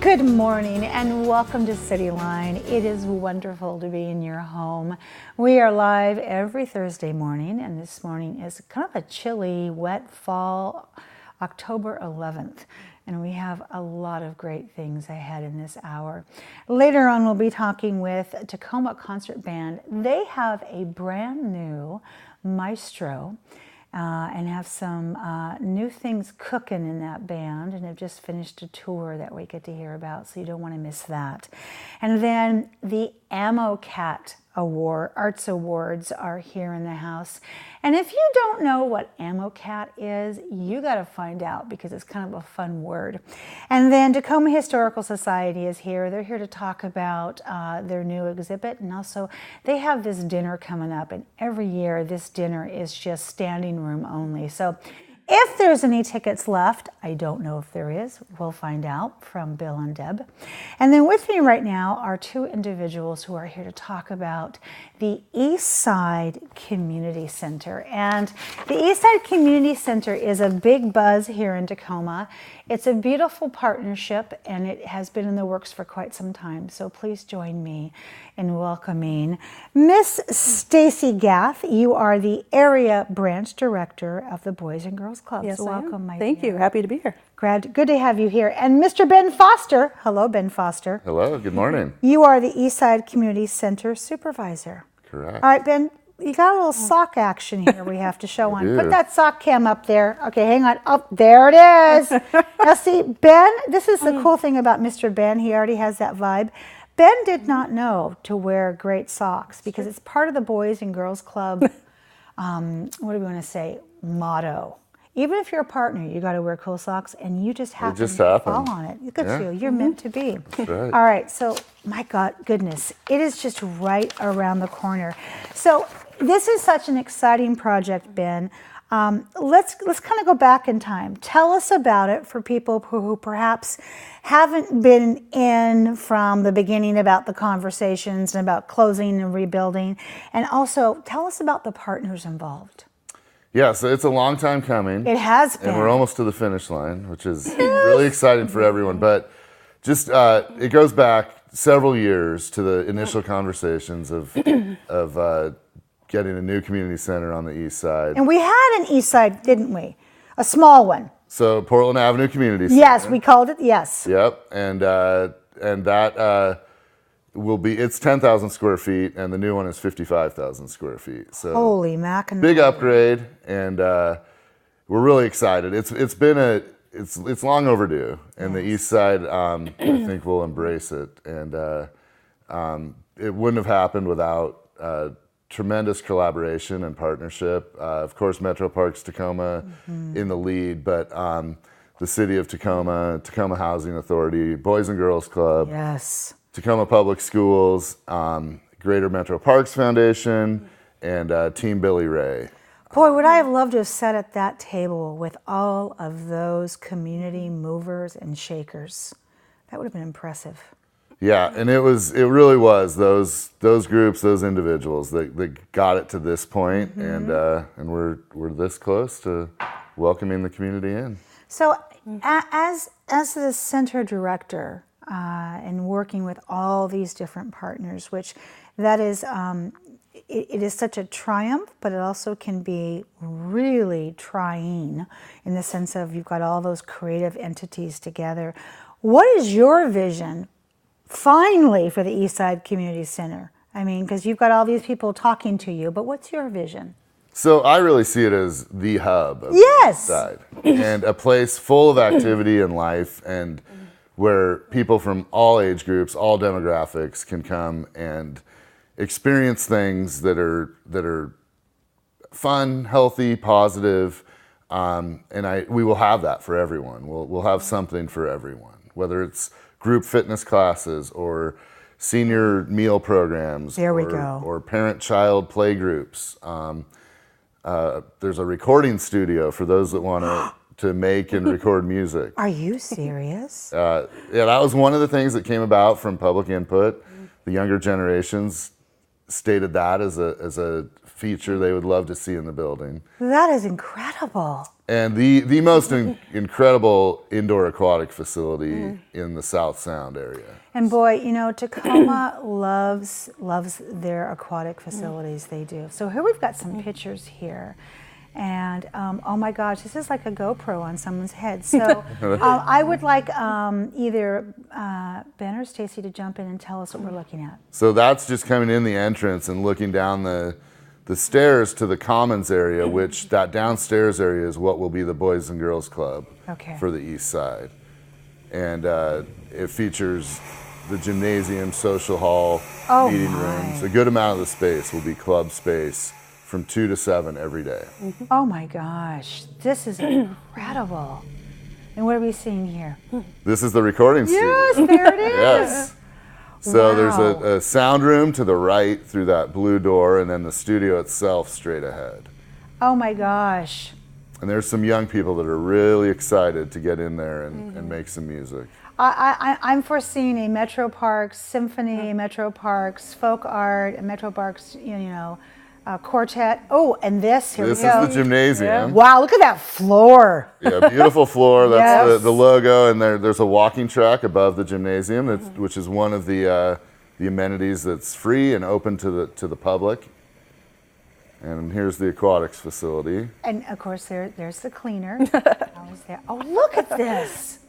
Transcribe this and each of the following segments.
Good morning and welcome to CityLine. It is wonderful to be in your home. We are live every Thursday morning, and this morning is kind of a chilly, wet fall, October 11th. And we have a lot of great things ahead in this hour. Later on, we'll be talking with Tacoma Concert Band. They have a brand new maestro and have some new things cooking in that band, and have just finished a tour that we get to hear about, so you don't want to miss that. And then the Ammo Cat Arts Awards are here in the house. And if you don't know what Ammo Cat is, you got to find out, because it's kind of a fun word. And then Tacoma Historical Society is here. They're here to talk about their new exhibit, and also they have this dinner coming up, and every year this dinner is just standing room only. So if there's any tickets left, I don't know if there is. We'll find out from Bill and Deb. And then with me right now are two individuals who are here to talk about the Eastside Community Center. And the Eastside Community Center is a big buzz here in Tacoma. It's a beautiful partnership, and it has been in the works for quite some time. So please join me in welcoming Miss Stacie Gath. You are the area branch director of the Boys and Girls Club. Yes, so welcome, my Thank dear. you. Happy to be here. Good to have you here. And Mr. Ben Foster. Hello, Ben Foster. Hello, good morning. You are the Eastside Community Center Supervisor. Correct. All right, Ben, you got a little sock action here we have to show on. do. Put that sock cam up there. Okay, hang on. Oh, there it is. Now see, Ben, this is the cool thing about Mr. Ben. He already has that vibe. Ben did not know to wear great socks, because it's part of the Boys and Girls Club, what do we want to say, motto. Even if you're a partner, you got to wear cool socks, and you just happen to fall on it. Look at you. You're meant to be. That's right. All right, so my goodness, it is just right around the corner. So this is such an exciting project, Ben. Let's kind of go back in time. Tell us about it for people who perhaps haven't been in from the beginning about the conversations and about closing and rebuilding. And also tell us about the partners involved. Yeah, so it's a long time coming. It has been. And we're almost to the finish line, which is really exciting for everyone. But just, it goes back several years to the initial conversations of getting a new community center on the east side. And we had an east side, didn't we? A small one. So Portland Avenue Community Center. Yes, we called it, yes. Yep, and that will be, it's 10,000 square feet, and the new one is 55,000 square feet. So Holy mackerel. big upgrade, and we're really excited. It's long overdue, and the east side I think will embrace it, and it wouldn't have happened without tremendous collaboration and partnership. Of course, Metro Parks Tacoma in the lead, but the City of Tacoma, Tacoma Housing Authority, Boys and Girls Club, Yes. Tacoma Public Schools, Greater Metro Parks Foundation, and Team Billy Ray. Boy, would I have loved to have sat at that table with all of those community movers and shakers. That would have been impressive. Yeah, and it really was those groups, those individuals that got it to this point, and we're this close to welcoming the community in. So, as the center director and working with all these different partners, which that is, it is such a triumph, but it also can be really trying in the sense of you've got all those creative entities together. What is your vision finally for the Eastside Community Center? I mean, because you've got all these people talking to you, but what's your vision? So I really see it as the hub of the Yes. Eastside, and a place full of activity and life, and where people from all age groups, all demographics can come and experience things that are fun, healthy, positive, and we will have that for everyone. We'll have something for everyone, whether it's group fitness classes or senior meal programs. There we go. Or parent-child play groups. There's a recording studio for those that want to make and record music. Are you serious? Yeah, that was one of the things that came about from public input. The younger generations stated that as a feature they would love to see in the building. That is incredible. And the most incredible indoor aquatic facility in the South Sound area. And boy, you know, Tacoma loves their aquatic facilities. They do. So here we've got some pictures here. And oh my gosh, this is like a GoPro on someone's head. So I would like either Ben or Stacie to jump in and tell us what we're looking at. So that's just coming in the entrance and looking down the stairs to the commons area, which that downstairs area is what will be the Boys and Girls Club for the East Side. And it features the gymnasium, social hall, meeting rooms. A good amount of the space will be club space from 2 to 7 every day. Oh my gosh, this is incredible. And what are we seeing here? This is the recording studio. Yes, there it is. Yes. So there's a sound room to the right through that blue door, and then the studio itself straight ahead. Oh my gosh. And there's some young people that are really excited to get in there and make some music. I'm foreseeing a Metro Parks symphony, Metro Parks folk art, a Metro Parks, quartet. Oh, and here we go. This is the gymnasium. Wow, look at that floor. Yeah, beautiful floor. That's the logo, and there's a walking track above the gymnasium, which is one of the amenities that's free and open to the public. And here's the aquatics facility. And of course, there's the cleaner. Always there. Oh, look at this.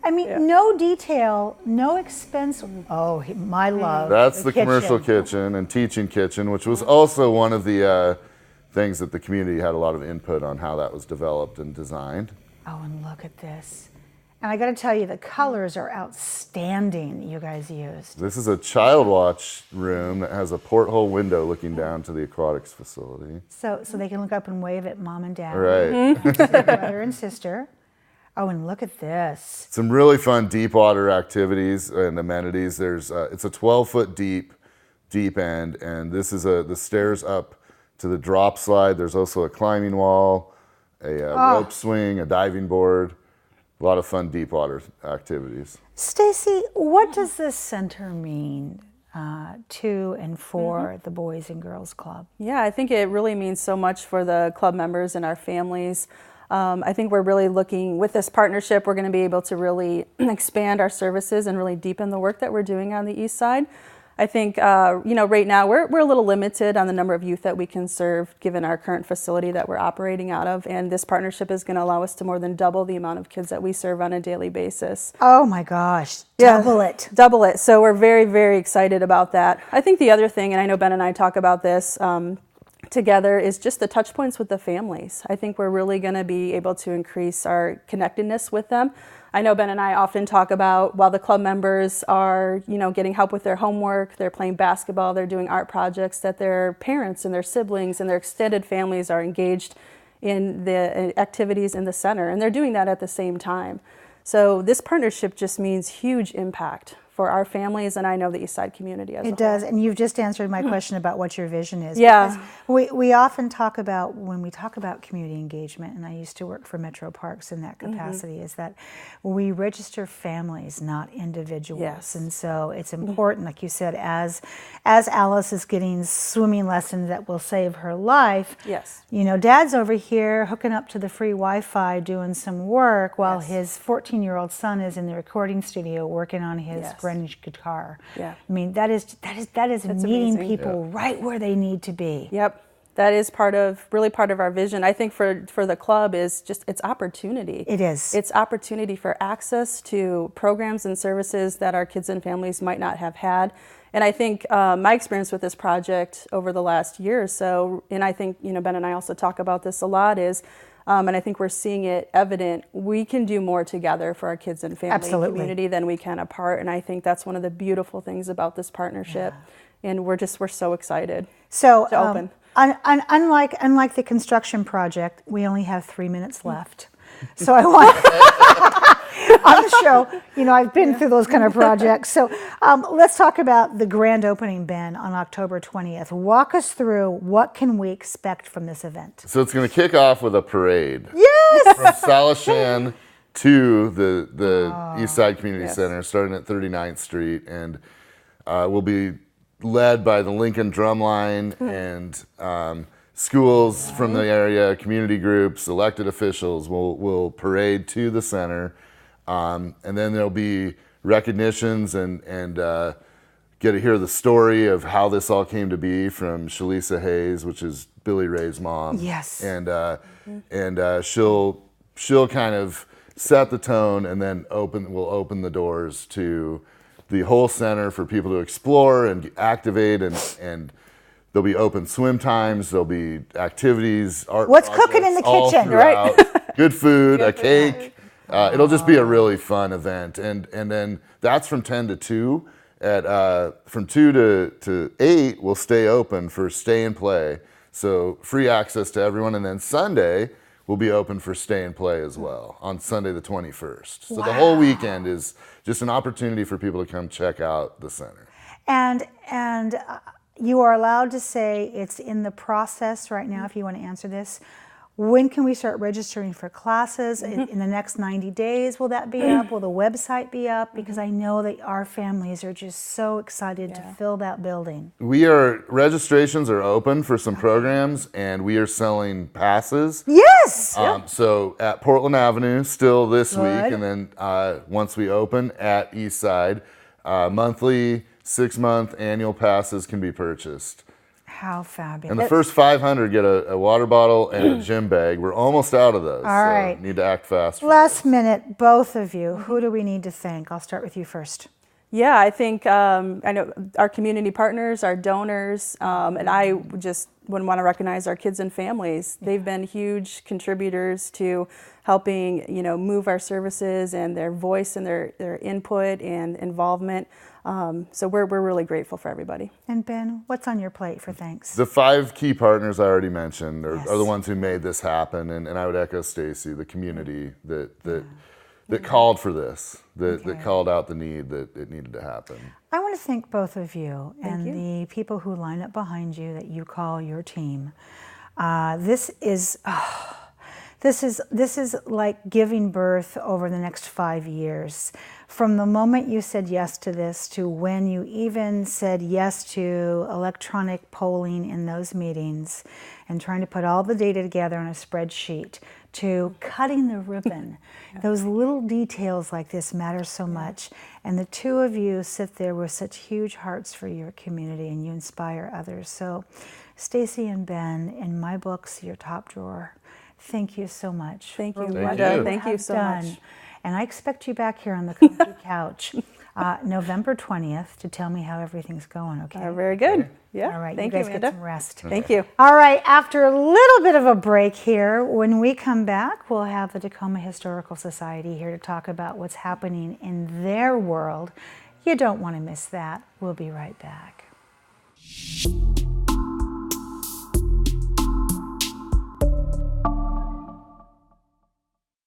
I mean, no detail, no expense. Oh, my love. That's the commercial kitchen and teaching kitchen, which was also one of the things that the community had a lot of input on how that was developed and designed. Oh, and look at this. And I got to tell you, the colors are outstanding you guys used. This is a child watch room that has a porthole window looking down to the aquatics facility. So they can look up and wave at mom and dad. Right. Brother and sister. Oh, and look at this. Some really fun deep water activities and amenities. There's it's a 12-foot deep end, and this is the stairs up to the drop slide. There's also a climbing wall, a rope swing, a diving board. A lot of fun deep water activities. Stacie, what does this center mean to and for the Boys and Girls Club? Yeah, I think it really means so much for the club members and our families. I think we're really looking, with this partnership, we're going to be able to really expand our services and really deepen the work that we're doing on the East Side. I think, right now we're a little limited on the number of youth that we can serve given our current facility that we're operating out of. And this partnership is going to allow us to more than double the amount of kids that we serve on a daily basis. Oh my gosh, double it. Double it. So we're very, very excited about that. I think the other thing, and I know Ben and I talk about this, together, is just the touch points with the families. I think we're really going to be able to increase our connectedness with them. I know Ben and I often talk about, while the club members are, getting help with their homework, they're playing basketball, they're doing art projects, that their parents and their siblings and their extended families are engaged in the activities in the center, and they're doing that at the same time. So this partnership just means huge impact for our families, and I know the Eastside community as a whole. It does, and you've just answered my question about what your vision is. Yeah. We often talk about, when we talk about community engagement, and I used to work for Metro Parks in that capacity, is that we register families, not individuals. Yes. And so it's important, like you said, as Alice is getting swimming lessons that will save her life, Yes. Dad's over here hooking up to the free Wi-Fi doing some work while his 14-year-old son is in the recording studio working on his Greenwich guitar. Yeah. I mean, that is That's meeting amazing. people right where they need to be. Yep. That is really part of our vision. I think for the club is just, it's opportunity. It is. It's opportunity for access to programs and services that our kids and families might not have had. And I think my experience with this project over the last year or so, and I think, Ben and I also talk about this a lot, is, and I think we're seeing it evident, we can do more together for our kids and family and community than we can apart. And I think that's one of the beautiful things about this partnership. Yeah. And we're so excited to open. Unlike the construction project, we only have 3 minutes left. So I want on the show, I've been through those kind of projects. So let's talk about the grand opening, Ben, on October 20th. Walk us through, what can we expect from this event? So it's going to kick off with a parade. Yes! From Salashan to the Eastside Community Center, starting at 39th Street, and we'll be led by the Lincoln Drumline and schools from the area, community groups, elected officials will parade to the center. And then there'll be recognitions and get to hear the story of how this all came to be from Shalisa Hayes, which is Billy Ray's mom. Yes. And she'll kind of set the tone, and then we'll open the doors to the whole center for people to explore and activate, and there'll be open swim times, there'll be activities, art What's projects cooking in the all kitchen, throughout. right? Good food, a cake. It'll just be a really fun event, and then that's from 10 to 2. From 2 to 8, we'll stay open for stay and play, so free access to everyone, and then Sunday will be open for stay and play as well on Sunday the 21st. So the whole weekend is just an opportunity for people to come check out the center. And you are allowed to say it's in the process right now, if you want to answer this. When can we start registering for classes? In the next 90 days, will that be up? Will the website be up? Because I know that our families are just so excited to fill that building. Registrations are open for some programs, and we are selling passes. Yes! So at Portland Avenue, still this Good. week, and then once we open at Eastside, monthly 6-month annual passes can be purchased. How fabulous. And the first 500 get a water bottle and a gym bag. We're almost out of those. All right. Need to act fast. Last minute, both of you, who do we need to thank? I'll start with you first. Yeah, I think I know our community partners, our donors, and I just would want to recognize our kids and families. They've been huge contributors to helping, move our services, and their voice and their input and involvement. So we're really grateful for everybody. And Ben, what's on your plate for thanks? The 5 key partners I already mentioned are the ones who made this happen, and I would echo Stacie, the community that called for this, that called out the need that it needed to happen. I want to thank both of you and the people who line up behind you that you call your team. This is like giving birth over the next 5 years. From the moment you said yes to this to when you even said yes to electronic polling in those meetings and trying to put all the data together on a spreadsheet to cutting the ribbon. Those little details like this matter so much. And the two of you sit there with such huge hearts for your community, and you inspire others. So Stacie and Ben, in my books, your top drawer. Thank you so much. Thank you, Thank Linda. you. Thank you so much. And I expect you back here on the comfy couch November 20th to tell me how everything's going, okay? Very good. Yeah. All right, Thank you you, guys Amanda. get some rest. Thank you. All right, after a little bit of a break here, when we come back, we'll have the Tacoma Historical Society here to talk about what's happening in their world. You don't want to miss that. We'll be right back.